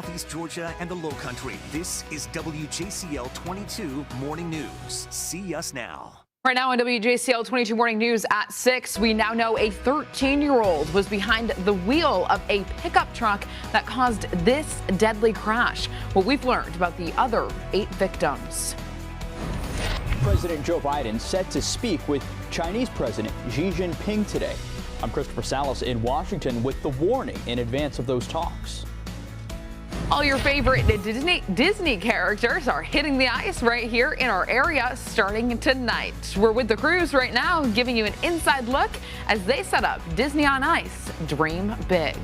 Southeast Georgia and the Lowcountry. This is WJCL 22 Morning News. See us now. Right now on WJCL 22 Morning News at 6, we now know a 13-year-old was behind the wheel of a pickup truck that caused this deadly crash. What we've learned about the other 8 victims. President Joe Biden set to speak with Chinese President Xi Jinping today. I'm Christopher Salas in Washington with the warning in advance of those talks. All your favorite Disney characters are hitting the ice right here in our area starting tonight. We're with the crews right now giving you an inside look as they set up Disney on Ice Dream Big.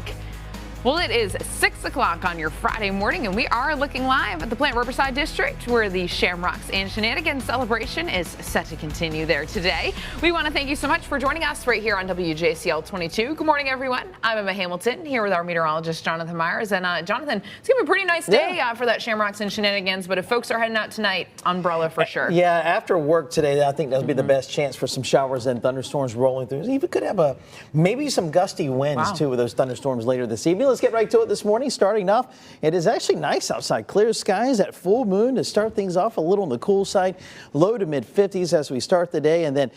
Well, it is 6 o'clock on your Friday morning, and we are looking live at the Plant Riverside District, where the Shamrocks and Shenanigans celebration is set to continue there today. We want to thank you so much for joining us right here on WJCL 22. Good morning, everyone. I'm Emma Hamilton here with our meteorologist, Jonathan Myers. And Jonathan, it's going to be a pretty nice day for that Shamrocks and Shenanigans, but if folks are heading out tonight, umbrella for sure. Yeah, after work today, I think that'll be the best chance for some showers and thunderstorms rolling through. Even could have maybe some gusty winds, too, with those thunderstorms later this evening. Let's get right to it this morning. Starting off, it is actually nice outside. Clear skies at full moon to start things off a little on the cool side. Low to mid 50s as we start the day. And then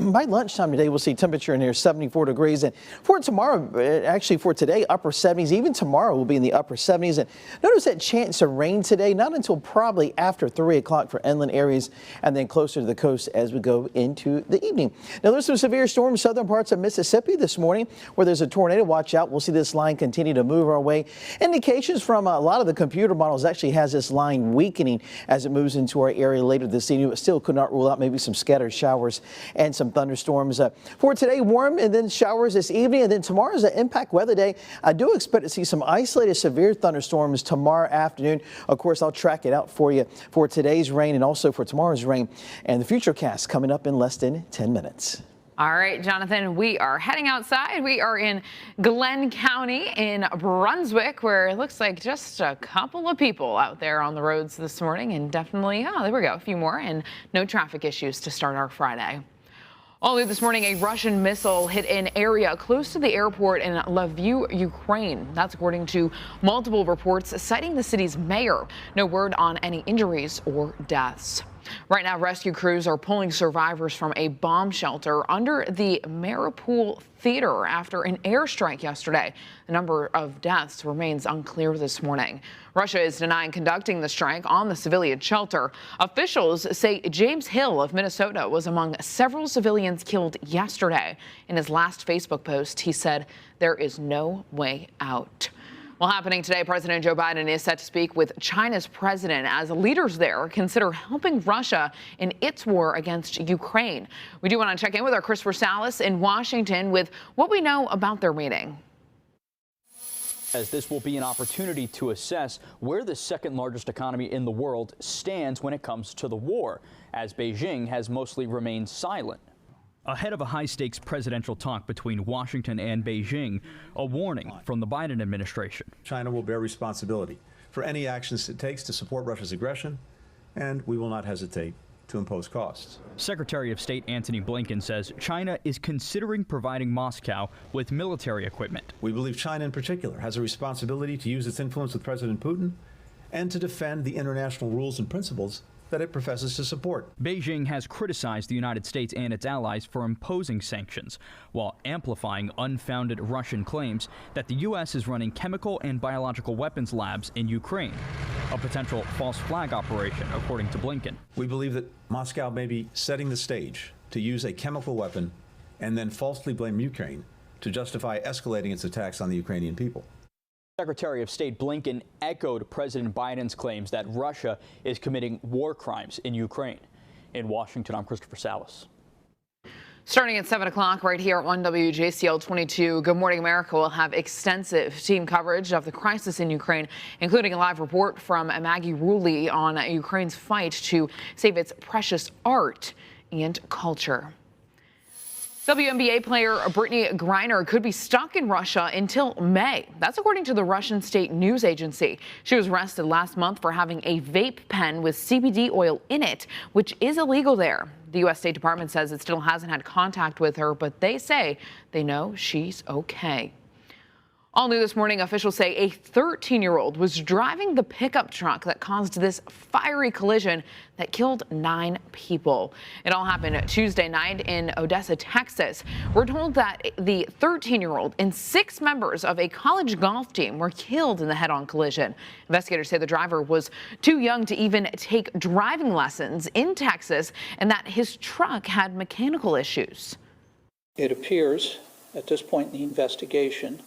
by lunchtime today, we'll see temperature in here 74 degrees. And for tomorrow, actually for today, upper 70s. Even tomorrow will be in the upper 70s. And notice that chance of rain today, not until probably after 3 o'clock for inland areas and then closer to the coast as we go into the evening. Now, there's some severe storms southern parts of Mississippi this morning where there's a tornado. Watch out. We'll see this line continue to move our way. Indications from a lot of the computer models actually has this line weakening as it moves into our area later this evening, but still could not rule out maybe some scattered showers and some thunderstorms. For today, warm and then showers this evening, and then tomorrow's an impact weather day. I do expect to see some isolated severe thunderstorms tomorrow afternoon. Of course, I'll track it out for you for today's rain and also for tomorrow's rain and the futurecast coming up in less than 10 minutes. All right, Jonathan, we are heading outside. We are in Glenn County in Brunswick, where it looks like just a couple of people out there on the roads this morning, and definitely, there we go, a few more, and no traffic issues to start our Friday. Early this morning, a Russian missile hit an area close to the airport in Lviv, Ukraine. That's according to multiple reports citing the city's mayor. No word on any injuries or deaths. Right now, rescue crews are pulling survivors from a bomb shelter under the Mariupol Theater after an airstrike yesterday. The number of deaths remains unclear this morning. Russia is denying conducting the strike on the civilian shelter. Officials say James Hill of Minnesota was among several civilians killed yesterday. In his last Facebook post, he said, "There is no way out." Well, happening today, President Joe Biden is set to speak with China's president as leaders there consider helping Russia in its war against Ukraine. We do want to check in with our Christopher Salas in Washington with what we know about their meeting. As this will be an opportunity to assess where the second largest economy in the world stands when it comes to the war, as Beijing has mostly remained silent. Ahead of a high-stakes presidential talk between Washington and Beijing, a warning from the Biden administration. China will bear responsibility for any actions it takes to support Russia's aggression, and we will not hesitate to impose costs. Secretary of State Antony Blinken says China is considering providing Moscow with military equipment. We believe China in particular has a responsibility to use its influence with President Putin and to defend the international rules and principles that it professes to support. Beijing has criticized the United States and its allies for imposing sanctions, while amplifying unfounded Russian claims that the U.S. is running chemical and biological weapons labs in Ukraine, a potential false flag operation, according to Blinken. We believe that Moscow may be setting the stage to use a chemical weapon and then falsely blame Ukraine to justify escalating its attacks on the Ukrainian people. Secretary of State Blinken echoed President Biden's claims that Russia is committing war crimes in Ukraine. In Washington, I'm Christopher Salas. Starting at 7 o'clock right here on WJCL 22, Good Morning America will have extensive team coverage of the crisis in Ukraine, including a live report from Maggie Rulli on Ukraine's fight to save its precious art and culture. WNBA player Brittney Griner could be stuck in Russia until May. That's according to the Russian state news agency. She was arrested last month for having a vape pen with CBD oil in it, which is illegal there. The U.S. State Department says it still hasn't had contact with her, but they say they know she's okay. All new this morning, officials say a 13-year-old was driving the pickup truck that caused this fiery collision that killed 9 people. It all happened Tuesday night in Odessa, Texas. We're told that the 13-year-old and 6 members of a college golf team were killed in the head-on collision. Investigators say the driver was too young to even take driving lessons in Texas and that his truck had mechanical issues. It appears at this point in the investigation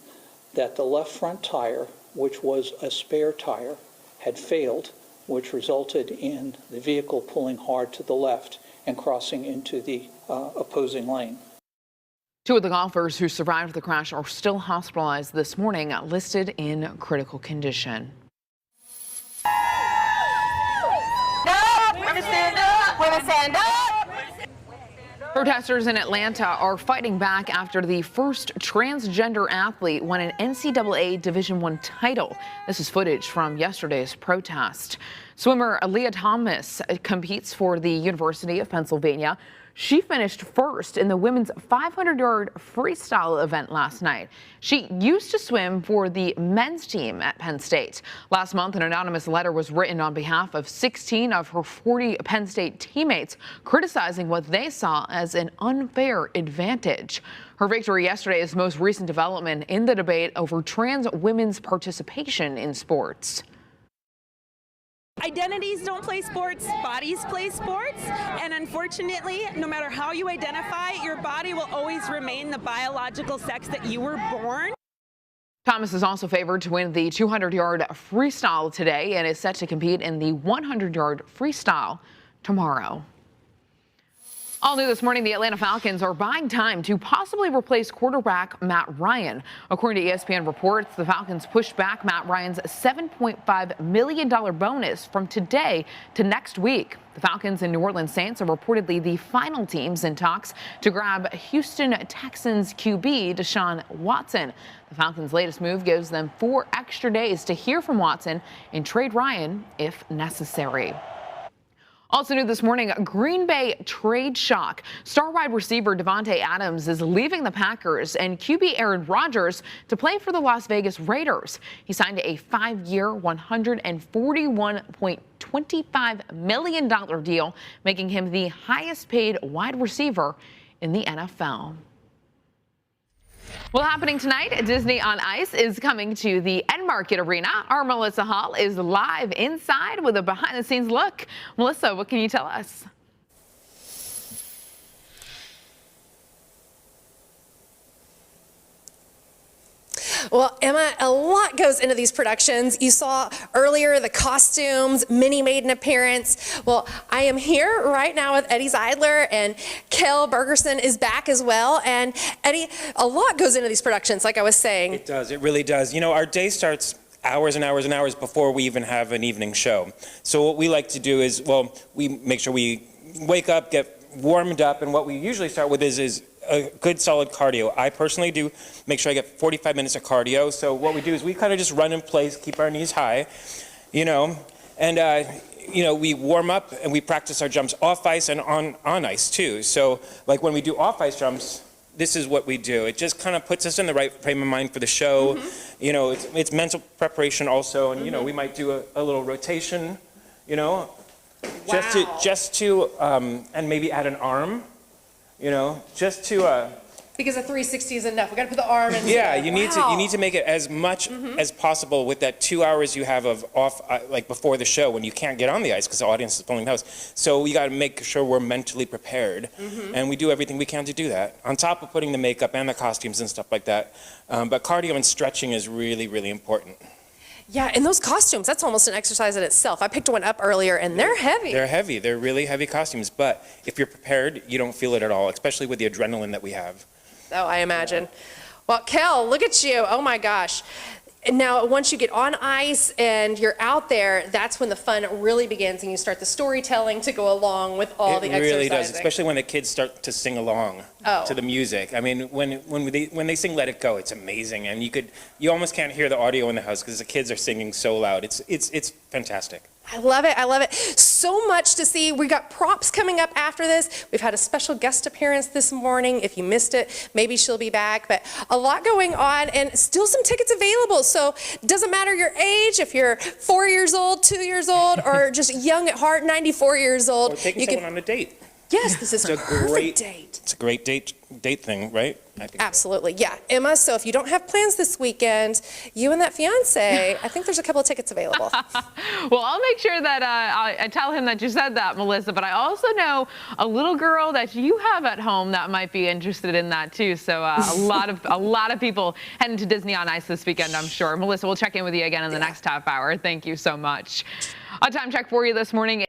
that the left front tire, which was a spare tire, had failed, which resulted in the vehicle pulling hard to the left and crossing into the opposing lane. 2 of the golfers who survived the crash are still hospitalized this morning, listed in critical condition. Women stand up! Women stand up! Protesters in Atlanta are fighting back after the first transgender athlete won an NCAA Division I title. This is footage from yesterday's protest. Swimmer Aaliyah Thomas competes for the University of Pennsylvania. She finished first in the women's 500-yard freestyle event last night. She used to swim for the men's team at Penn State. Last month, an anonymous letter was written on behalf of 16 of her 40 Penn State teammates, criticizing what they saw as an unfair advantage. Her victory yesterday is the most recent development in the debate over trans women's participation in sports. Identities don't play sports, bodies play sports, and unfortunately, no matter how you identify, your body will always remain the biological sex that you were born. Thomas is also favored to win the 200-yard freestyle today and is set to compete in the 100-yard freestyle tomorrow. All new this morning, the Atlanta Falcons are buying time to possibly replace quarterback Matt Ryan. According to ESPN reports, the Falcons pushed back Matt Ryan's $7.5 million bonus from today to next week. The Falcons and New Orleans Saints are reportedly the final teams in talks to grab Houston Texans QB Deshaun Watson. The Falcons' latest move gives them 4 extra days to hear from Watson and trade Ryan if necessary. Also new this morning, Green Bay trade shock. Star wide receiver Davante Adams is leaving the Packers and QB Aaron Rodgers to play for the Las Vegas Raiders. He signed a 5-year, $141.25 million deal, making him the highest paid wide receiver in the NFL. Well, happening tonight, Disney on Ice is coming to the Enmarket Arena. Our Melissa Hall is live inside with a behind-the-scenes look. Melissa, what can you tell us? Well, Emma, a lot goes into these productions. You saw earlier the costumes, Minnie made an appearance. Well, I am here right now with Eddie Zeidler, and Kel Bergerson is back as well. And Eddie, a lot goes into these productions, like I was saying. It does, it really does. You know, our day starts hours and hours and hours before we even have an evening show. So what we like to do is, well, we make sure we wake up, get warmed up, and what we usually start with is a good solid cardio. I personally do make sure I get 45 minutes of cardio. So what we do is we kind of just run in place, keep our knees high, you know, and you know, we warm up and we practice our jumps off ice and on ice too. So like when we do off ice jumps, this is what we do. It just kind of puts us in the right frame of mind for the show. Mm-hmm. You know, it's mental preparation also, and mm-hmm. you know, we might do a little rotation, you know, wow. just to and maybe add an arm. You know, just to because a 360 is enough. We got to put the arm in. Yeah, you need to make it as much mm-hmm. as possible with that 2 hours you have of off, like before the show when you can't get on the ice because the audience is filling the house. So we got to make sure we're mentally prepared, mm-hmm. and we do everything we can to do that. On top of putting the makeup and the costumes and stuff like that, but cardio and stretching is really, really important. Yeah, and those costumes, that's almost an exercise in itself. I picked one up earlier, and they're heavy. They're heavy. They're really heavy costumes, but if you're prepared, you don't feel it at all, especially with the adrenaline that we have. Oh, I imagine. Well, Kel, look at you. Oh, my gosh. Now, once you get on ice and you're out there, that's when the fun really begins, and you start the storytelling to go along with all the exercising. It really does, especially when the kids start to sing along to the music. I mean, when they sing "Let It Go," it's amazing, and you almost can't hear the audio in the house because the kids are singing so loud. It's fantastic. I love it. I love it. So much to see. We got props coming up after this. We've had a special guest appearance this morning. If you missed it, maybe she'll be back. But a lot going on and still some tickets available. So it doesn't matter your age, if you're 4 years old, 2 years old, or just young at heart, 94 years old. Or taking someone on a date. Yes, this is a perfect date. It's a great date thing, right? I think Absolutely, yeah. Emma, so if you don't have plans this weekend, you and that fiance, I think there's a couple of tickets available. Well, I'll make sure that I tell him that you said that, Melissa, but I also know a little girl that you have at home that might be interested in that too. So a lot of people heading to Disney on Ice this weekend, I'm sure. Melissa, we'll check in with you again in the next half hour. Thank you so much. A time check for you this morning.